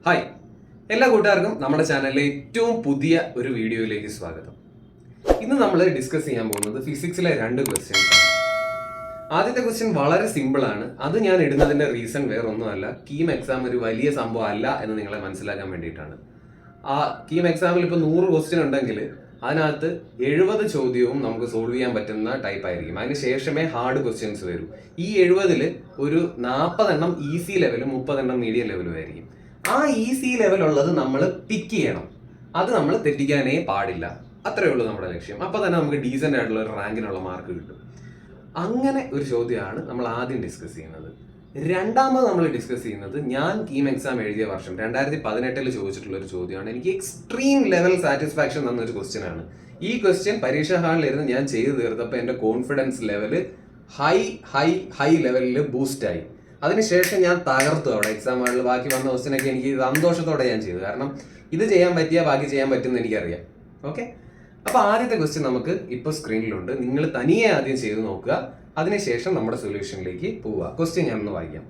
Hi, എല്ലാ കൂട്ടുകാർക്കും നമ്മുടെ ചാനലിലെ ഏറ്റവും പുതിയ ഒരു വീഡിയോയിലേക്ക് സ്വാഗതം. ഇന്ന് നമ്മൾ ഡിസ്കസ് ചെയ്യാൻ പോകുന്നത് ഫിസിക്സിലെ 2 ക്വസ്റ്റ്യൻസ് ആണ്. ആദ്യത്തെ ക്വസ്റ്റ്യൻ വളരെ സിമ്പിൾ ആണ്. അത് ഞാൻ ഇടുന്നതിന്റെ റീസൺ വേറൊന്നുമല്ല, കീം എക്സാം ഒരു വലിയ സംഭവം അല്ല എന്ന് നിങ്ങളെ മനസ്സിലാക്കാൻ വേണ്ടിയിട്ടാണ്. ആ കീം എക്സാമിൽ ഇപ്പോൾ 100 ക്വസ്റ്റ്യൻ ഉണ്ടെങ്കിൽ അതിനകത്ത് 70 ചോദ്യവും നമുക്ക് സോൾവ് ചെയ്യാൻ പറ്റുന്ന ടൈപ്പ് ആയിരിക്കും. അതിന് ശേഷമേ ഹാർഡ് ക്വസ്റ്റ്യൻസ് വരൂ. ഈ 70-ൽ ഒരു 40 എണ്ണം ഈസി ലെവലും 30 എണ്ണം മീഡിയം ലെവലും ആയിരിക്കും. ആ ഈസി ലെവലുള്ളത് നമ്മൾ പിക്ക് ചെയ്യണം. അത് നമ്മൾ തെറ്റിക്കാനേ പാടില്ല. അത്രയേ ഉള്ളൂ നമ്മുടെ ലക്ഷ്യം. അപ്പോൾ തന്നെ നമുക്ക് ഡീസൻ്റ് ആയിട്ടുള്ള ഒരു റാങ്കിനുള്ള മാർക്ക് കിട്ടും. അങ്ങനെ ഒരു ചോദ്യമാണ് നമ്മൾ ആദ്യം ഡിസ്കസ് ചെയ്യുന്നത്. രണ്ടാമത് നമ്മൾ ഡിസ്കസ് ചെയ്യുന്നത് ഞാൻ കീം എക്സാം എഴുതിയ വർഷം 2018 ചോദിച്ചിട്ടുള്ള ഒരു ചോദ്യമാണ്. എനിക്ക് എക്സ്ട്രീം ലെവൽ സാറ്റിസ്ഫാക്ഷൻ തന്നൊരു ക്വസ്റ്റ്യൻ ആണ്. ഈ ക്വസ്റ്റ്യൻ പരീക്ഷാ ഹാളിലിരുന്ന് ഞാൻ ചെയ്തു തീർത്തപ്പോൾ എൻ്റെ കോൺഫിഡൻസ് ലെവല് ഹൈ ലെവലിൽ ബൂസ്റ്റായി. അതിനുശേഷം ഞാൻ തകർത്തു അവിടെ എക്സാം ഹാളിൽ. ബാക്കി വന്ന ക്വസ്റ്റ്യനൊക്കെ എനിക്ക് സന്തോഷത്തോടെ ഞാൻ ചെയ്തു. കാരണം ഇത് ചെയ്യാൻ പറ്റിയാൽ ബാക്കി ചെയ്യാൻ പറ്റുമെന്ന് എനിക്കറിയാം. ഓക്കെ, അപ്പോൾ ആദ്യത്തെ ക്വസ്റ്റ്യൻ നമുക്ക് ഇപ്പോൾ സ്ക്രീനിലുണ്ട്. നിങ്ങൾ തനിയെ ആദ്യം ചെയ്ത് നോക്കുക, അതിനുശേഷം നമ്മുടെ സൊല്യൂഷനിലേക്ക് പോവുക. ക്വസ്റ്റ്യൻ ഞാനൊന്ന് വായിക്കാം.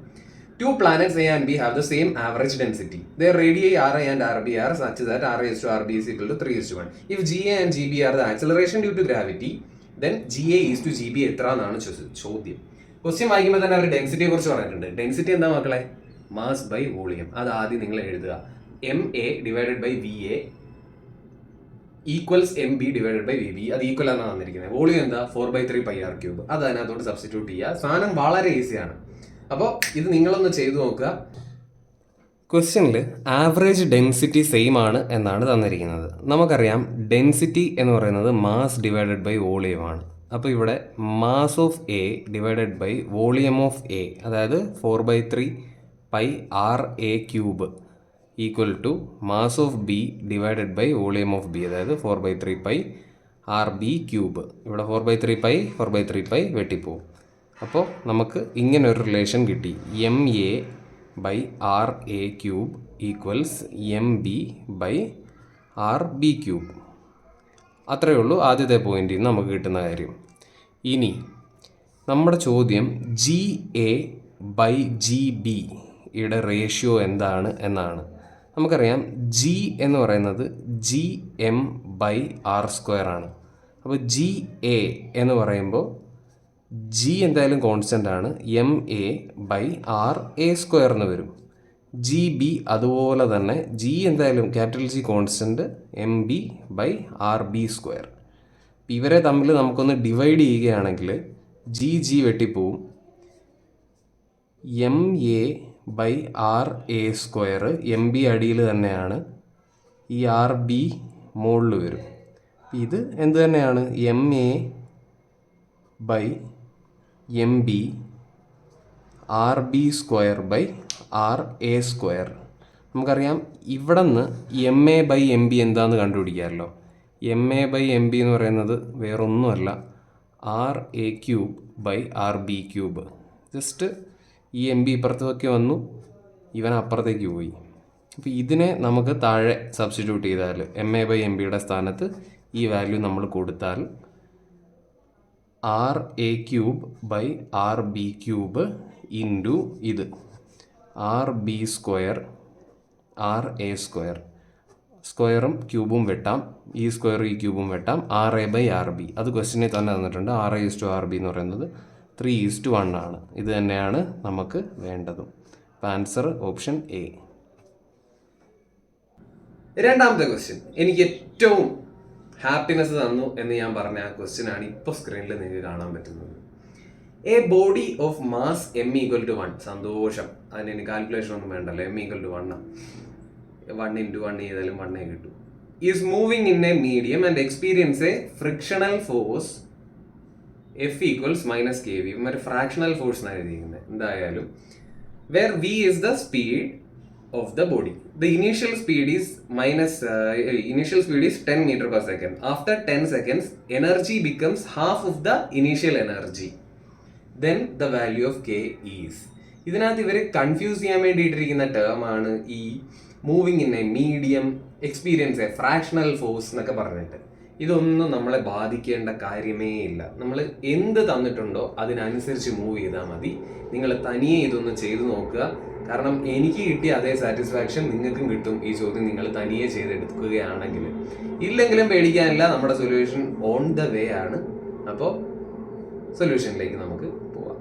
2 planets A and B have the same average density. Their radii Ra and Rb are such that Ra/Rb is equal to 3:1. If Ga and Gb are the acceleration due to gravity, then Ga is to Gb എത്ര എന്നാണ് ചോദ്യം. Question വായിക്കുമ്പോൾ തന്നെ അവർ ഡെൻസിറ്റിയെ കുറിച്ച് പറഞ്ഞിട്ടുണ്ട്. Density എന്താ മക്കളെ? Mass by volume. അത് ആദ്യം നിങ്ങൾ എഴുതുക. MA divided by VA equals MB divided by VB. അത് ഈക്വൽ എന്നാണ് തന്നിരിക്കുന്നത്. വോളിയം എന്താ? 4/3 πr³. അത് അതിനകത്തോട്ട് സബ്സ്റ്റിറ്റ്യൂട്ട് ചെയ്യുക. സാധനം വളരെ ഈസിയാണ്. അപ്പോൾ ഇത് നിങ്ങളൊന്ന് ചെയ്തു നോക്കുക. ക്വസ്റ്റ്യനിൽ ആവറേജ് ഡെൻസിറ്റി സെയിം ആണ് എന്നാണ് തന്നിരിക്കുന്നത്. നമുക്കറിയാം ഡെൻസിറ്റി എന്ന് പറയുന്നത് മാസ് ഡിവൈഡഡ് ബൈ വോളിയം ആണ്. അപ്പോൾ ഇവിടെ mass of A divided by volume of A, അതായത് 4/3 πr⁴ equal to mass of B divided by volume of B, അതായത് 4/3 πrb³. ഇവിടെ 4/3 π വെട്ടിപ്പോവും. അപ്പോൾ നമുക്ക് ഇങ്ങനെ ഒരു റിലേഷൻ കിട്ടി. MA/RA³ equals MB/RB³. അത്രയേ ഉള്ളൂ ആദ്യത്തെ പോയിന്റിൽ നിന്ന് നമുക്ക് കിട്ടുന്ന കാര്യം. ഇനി നമ്മുടെ ചോദ്യം GA/GB യുടെ റേഷ്യോ എന്താണ് എന്നാണ്. നമുക്കറിയാം G എന്ന് പറയുന്നത് GM/R² ആണ്. അപ്പോൾ GA എന്ന് പറയുമ്പോൾ G എന്തായാലും കോൺസ്റ്റൻ്റ് ആണ്, MA/RA² എന്ന് വരും. GB അതുപോലെ തന്നെ, G എന്തായാലും ക്യാപിറ്റൽ G കോൺസ്റ്റൻ്റ്, MB/RB². ഇവരെ തമ്മിൽ നമുക്കൊന്ന് ഡിവൈഡ് ചെയ്യുകയാണെങ്കിൽ G വെട്ടിപ്പോവും. MA/RA², MB അടിയിൽ തന്നെയാണ്, ഈ RB മുകളിൽ വരും. ഇത് എന്ത് തന്നെയാണ്? MA/RB²/RA². നമുക്കറിയാം ഇവിടെ നിന്ന് MA/MB എന്താണെന്ന് കണ്ടുപിടിക്കാമല്ലോ. MA/MB എന്ന് പറയുന്നത് വേറൊന്നുമല്ല, RA³/RB³. ജസ്റ്റ് ഈ MB ഇപ്പുറത്തേക്ക് വന്നു, ഇവൻ അപ്പുറത്തേക്ക് പോയി. അപ്പോൾ ഇതിനെ നമുക്ക് താഴെ സബ്സ്റ്റിറ്റ്യൂട്ട് ചെയ്താൽ MA/MBയുടെ സ്ഥാനത്ത് ഈ വാല്യൂ നമ്മൾ കൊടുത്താൽ RA³/RB³ ഇൻറ്റു ഇത് RB² RA². സ്ക്വയറും ക്യൂബും വെട്ടാം, ഈ സ്ക്വയറും ഈ ക്യൂബും വെട്ടാം. RA/RB അത് ക്വസ്റ്റ്യനിൽ തന്നെ തന്നിട്ടുണ്ട്. RA/RB എന്ന് പറയുന്നത് 3:1 ആണ്. ഇത് തന്നെയാണ് നമുക്ക് വേണ്ടതും. അപ്പോൾ ആൻസർ ഓപ്ഷൻ A. രണ്ടാമത്തെ ക്വസ്റ്റ്യൻ എനിക്ക് ഏറ്റവും ഹാപ്പിനെസ് തന്നു എന്ന് ഞാൻ പറഞ്ഞ ആ ക്വസ്റ്റ്യൻ ആണ് ഇപ്പോൾ സ്ക്രീനിൽ നിങ്ങൾക്ക് കാണാൻ പറ്റുന്നത്. A body of mass M=1. സന്തോഷം, അതിന് ഇനി കാൽക്കുലേഷൻ ഒന്നും വേണ്ടല്ലോ. M=1 1 × 1 ചെയ്താലും 1 കിട്ടും. Is moving in A medium and experience A frictional force F = -kV. ഒരു ഫ്രാക്ഷണൽ ഫോഴ്സ് എന്നാണ് എഴുതിയിരിക്കുന്നത്. എന്തായാലും where V is the speed of the body. The initial speed is 10 meter per second. After 10 seconds, energy becomes half of the initial energy. Then the value of K is. ഇതിനകത്ത് ഇവർ confuse ചെയ്യാൻ വേണ്ടിയിട്ടിരിക്കുന്ന term ആണ് ഈ moving in A medium, experience A fractional force എന്നൊക്കെ പറഞ്ഞിട്ട്. ഇതൊന്നും നമ്മളെ ബാധിക്കേണ്ട കാര്യമേ ഇല്ല. നമ്മൾ എന്ത് തന്നിട്ടുണ്ടോ അതിനനുസരിച്ച് മൂവ് ചെയ്താൽ മതി. നിങ്ങൾ തനിയെ ഇതൊന്ന് ചെയ്തു നോക്കുക. കാരണം എനിക്ക് കിട്ടിയ അതേ സാറ്റിസ്ഫാക്ഷൻ നിങ്ങൾക്കും കിട്ടും ഈ ചോദ്യം നിങ്ങൾ തനിയെ ചെയ്തെടുക്കുകയാണെങ്കിൽ. ഇല്ലെങ്കിലും പേടിക്കാനില്ല, നമ്മുടെ സൊല്യൂഷൻ ഓൺ ദ വേ ആണ്. അപ്പോൾ സൊല്യൂഷനിലേക്ക് നമുക്ക് പോവാം.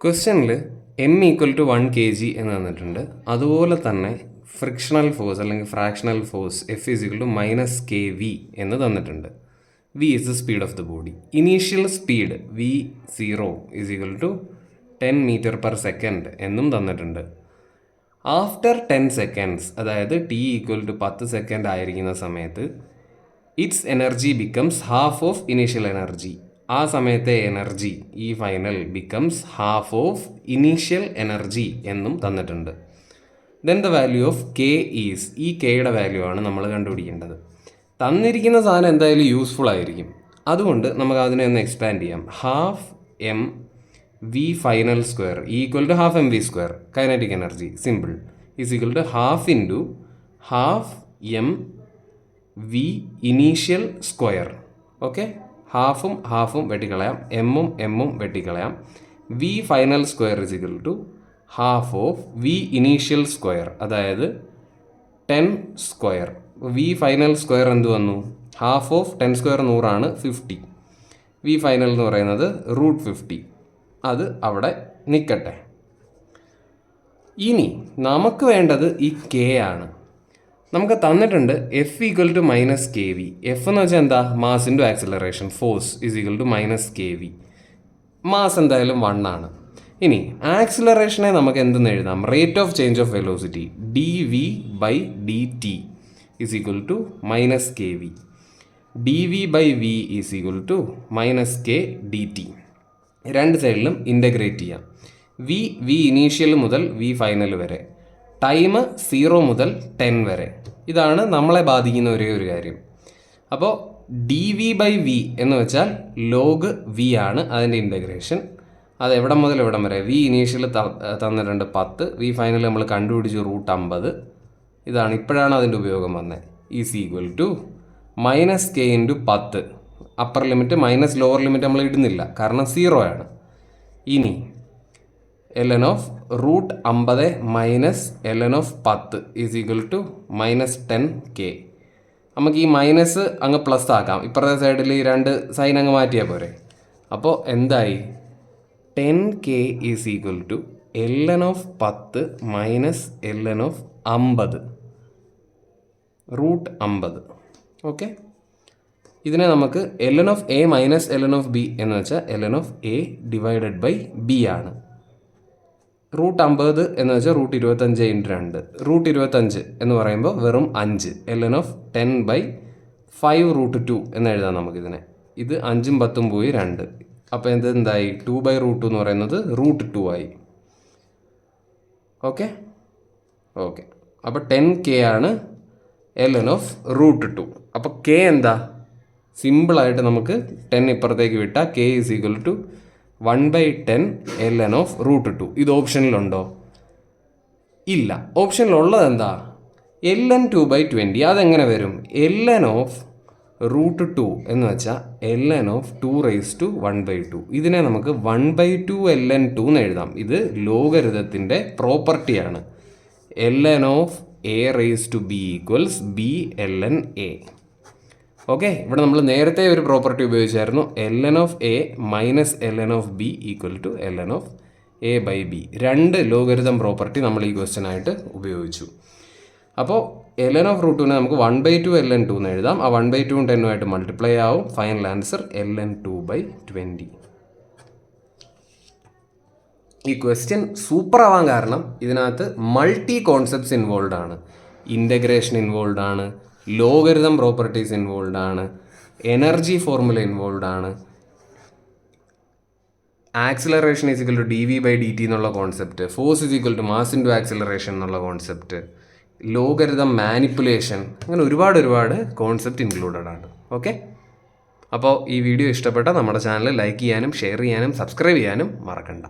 ക്വസ്റ്റ്യനിൽ m = 1 kg എന്ന് തന്നിട്ടുണ്ട്. അതുപോലെ തന്നെ ഫ്രിക്ഷണൽ ഫോഴ്സ് അല്ലെങ്കിൽ ഫ്രാക്ഷണൽ ഫോഴ്സ് F = -kV എന്ന് തന്നിട്ടുണ്ട്. V is the speed of the body. Initial speed V0 = 10 m/s എന്നും തന്നിട്ടുണ്ട്. ആഫ്റ്റർ 10 seconds, അതായത് t = 10 സെക്കൻഡ് ആയിരിക്കുന്ന സമയത്ത് it's energy becomes half of initial energy. ആ സമയത്തെ എനർജി ഈ final becomes half of initial energy എന്നും തന്നിട്ടുണ്ട്. Then the value of K is, ഈ കെയുടെ വാല്യൂ ആണ് നമ്മൾ കണ്ടുപിടിക്കേണ്ടത്. തന്നിരിക്കുന്ന സാധനം എന്തായാലും യൂസ്ഫുൾ ആയിരിക്കും, അതുകൊണ്ട് നമുക്ക് അതിനെ ഒന്ന് എക്സ്പാൻഡ് ചെയ്യാം. Half m v final square = half m v square kinetic energy simple = half into half m v initial square. Okay, ഹാഫും ഹാഫും വെട്ടിക്കളയാം, എമ്മും വെട്ടിക്കളയാം. V final square = half of v initial square, അതായത് 10 സ്ക്വയർ. വി ഫൈനൽ സ്ക്വയർ എന്ത് വന്നു? Half of 10 square 100 ആണ്, 50. V final എന്ന് പറയുന്നത് √50. അത് അവിടെ നിൽക്കട്ടെ. ഇനി നമുക്ക് വേണ്ടത് ഈ കെ ആണ്. നമുക്ക് തന്നിട്ടുണ്ട് F = -kV. എഫ് എന്ന് വെച്ചാൽ എന്താ? Mass into acceleration. Force = -kV. Mass എന്തായാലും 1 ആണ്. ഇനി ആക്സിലറേഷനെ നമുക്ക് എന്തെന്ന് എഴുതാം? Rate of change of velocity dv/dt = -kV. dv/v = -k/dt. രണ്ട് സൈഡിലും ഇൻ്റഗ്രേറ്റ് ചെയ്യാം. വി ഇനീഷ്യൽ മുതൽ വി ഫൈനൽ വരെ, ടൈം 0 മുതൽ 10 വരെ. ഇതാണ് നമ്മളെ ബാധിക്കുന്ന ഒരേ ഒരു കാര്യം. അപ്പോൾ dv/v എന്ന് വെച്ചാൽ log v ആണ് അതിൻ്റെ ഇൻ്റഗ്രേഷൻ. അത് എവിടെ മുതൽ എവിടം വരെ? വി ഇനീഷ്യൽ തന്നിട്ടുണ്ട് 10, വി ഫൈനൽ നമ്മൾ കണ്ടുപിടിച്ചു √50. ഇതാണ്, ഇപ്പോഴാണ് അതിൻ്റെ ഉപയോഗം വന്നത്. = -k × 10. Upper limit minus lower limit നമ്മൾ ഇടുന്നില്ല, കാരണം 0 ആണ്. ഇനി ln of √50 minus ln of 10 = -10k. നമുക്ക് ഈ മൈനസ് അങ്ങ് പ്ലസ് ആക്കാം, ഇപ്പുറത്തെ സൈഡിൽ ഈ രണ്ട് സൈൻ അങ്ങ് മാറ്റിയാൽ പോരെ. അപ്പോൾ എന്തായി? 10k = ln of 10 minus ln of 50 √50. Okay, ഇതിനെ നമുക്ക് ln of a minus ln of b എന്ന് വെച്ചാൽ ln of a /b ആണ്. √50 എന്ന് വെച്ചാൽ √25 × 2. √25 എന്ന് പറയുമ്പോൾ വെറും 5. ln of 10/5 √2 എന്ന് എഴുതാം നമുക്കിതിനെ. ഇത് 5ഉം 10ഉം പോയി 2. അപ്പോൾ എന്തായി? 2/√2 എന്ന് പറയുന്നത് √2 ആയി. ഓക്കെ, അപ്പോൾ 10k ആണ് ln of √2. അപ്പോൾ k എന്താ? സിമ്പിളായിട്ട് നമുക്ക് 10 ഇപ്പുറത്തേക്ക് വിട്ടാൽ k = 1/10 ln of √2. ഇത് ഓപ്ഷനിലുണ്ടോ? ഇല്ല. ഓപ്ഷനിലുള്ളത് എന്താ? ln 2/20. അതെങ്ങനെ വരും? ln of √2 എന്ന് വെച്ചാൽ ln of 2⁻². ഇതിനെ നമുക്ക് 1/2 ln 2 എന്ന് എഴുതാം. ഇത് ലോഗരിതത്തിൻ്റെ പ്രോപ്പർട്ടിയാണ്. ln of a⁻b = b ln a. Okay, ഇവിടെ നമ്മൾ നേരത്തെ ഒരു പ്രോപ്പർട്ടി ഉപയോഗിച്ചായിരുന്നു. ln of a minus ln of b = ln of a/b. രണ്ട് ലോഗരിതം പ്രോപ്പർട്ടി നമ്മൾ ഈ ക്വസ്റ്റ്യനായിട്ട് ഉപയോഗിച്ചു. അപ്പോൾ ln of √2നെ നമുക്ക് 1/2 ln 2 എന്ന് എഴുതാം. ആ 1/2 10 മൾട്ടിപ്ലൈ ആവും. Final answer ln 2/20. ഈ ക്വസ്റ്റ്യൻ സൂപ്പർ ആവാൻ കാരണം ഇതിനകത്ത് മൾട്ടി കോൺസെപ്റ്റ്സ് ഇൻവോൾവ് ആണ്. ഇൻ്റഗ്രേഷൻ ഇൻവോൾവ് ആണ്, ലോഗരിതം പ്രോപ്പർട്ടീസ് ഇൻവോൾവ് ആണ്, എനർജി ഫോർമുല ഇൻവോൾവ് ആണ്, ആക്സിലറേഷൻ dv/dt എന്നുള്ള concept, force mass into acceleration എന്നുള്ള കോൺസെപ്റ്റ്, ലോഗരിതം മാനിപ്പുലേഷൻ, അങ്ങനെ ഒരുപാട് കോൺസെപ്റ്റ് ഇൻക്ലൂഡഡ് ആണ്. ഓക്കെ, അപ്പോൾ ഈ വീഡിയോ ഇഷ്ടപ്പെട്ടാൽ നമ്മുടെ ചാനൽ ലൈക്ക് ചെയ്യാനും ഷെയർ ചെയ്യാനും സബ്സ്ക്രൈബ് ചെയ്യാനും മറക്കണ്ട.